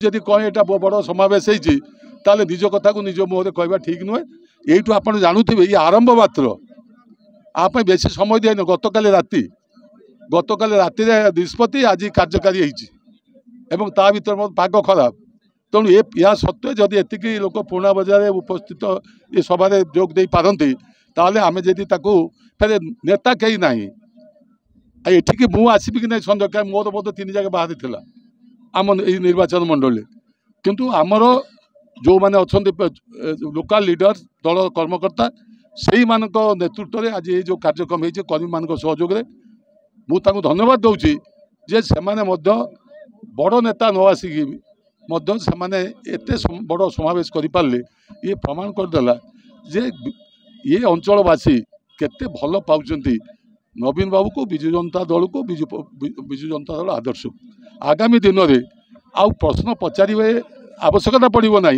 जदि कहे यहाँ बड़ समावेश होता निज कथा को निज मुहर कहवा ठीक नुहे। यू आप जानूे ये आरंभ मात्र आप बेसी समय दिए गतकाली राति निष्पत्ति आज कार्यकारी होती ता भर पाग खराब तेणु या सत्वे जदि एति लोक पुणा बजार उपस्थित ये सभा जोग दे पारती ताले आमे जदि फेर नेता कहीं ना एठिकी मु आसबि कि नहीं संध्या मोर बोध 3 जगह बाहरी थिला आम निर्वाचन मंडल किंतु आमर जो माने अच्छा लोकल लीडर दल कर्मकर्ता से नेतृत्व में आज ये जो कार्यक्रम होती कर्मी मान सहयोग मुझे धन्यवाद दूसरी जे से बड़ नेता न आसिकी एत बड़ समावेश कर पारे ये प्रमाण करदेला जे ये अंचलवासी केते भल पाँच नवीन बाबू को विजु जनता दल को विजु जनता दल आदर्श आगामी दिन में आउ प्रश्न पचारे आवश्यकता पड़ो ना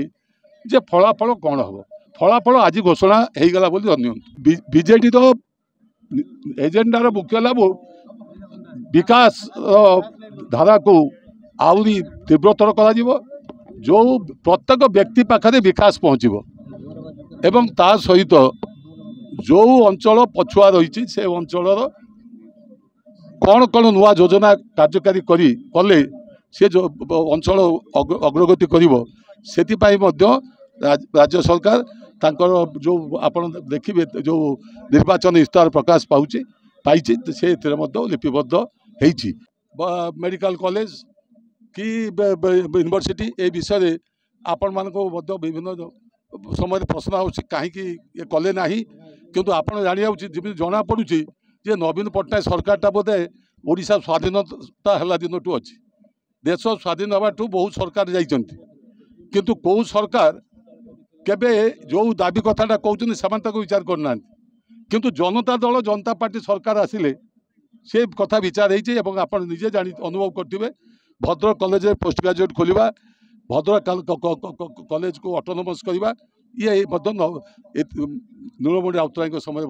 जे फलाफल कौन हम फलाफल आज घोषणा हो गला बीजेडी तो एजेंडार मुख्य लाभ विकास धारा को आहरी तीव्रतर कर जो प्रत्येक व्यक्ति पाखे विकास पहुँचो एवं ता सहित जो अंचल पछुआ रही से अंचल कौन कौन नुआ योजना कार्यकारी कले से जो अंचल अग्रगति कर राज्य सरकार तांकर जो आप देखिए जो निर्वाचन इस्तार प्रकाश पाई से लिपिबद्ध होती मेडिकल कॉलेज कि यूनिवर्सिटी ए विषय आपण मान विभिन्न समय प्रश्न आउट कहीं कले ना किंतु आपड़ जाना जना पड़ू जे नवीन पट्टनायक सरकार बोधे ओडिशा स्वाधीनता है दिन टू अच्छी देश स्वाधीन हवा बहुत सरकार जाइंतु कौ सरकार केबे जो दाबी कथाटा कहते से विचार करना किंतु जनता दल जनता पार्टी सरकार आसिले से कथा विचार होती आप निजे जानी अनुभव करेंगे भद्रक कॉलेज पोस्ट ग्रेजुएट खोलिबा भद्रक कॉलेज को ऑटोनोमस करवा ये नीलमणि राउतराय समय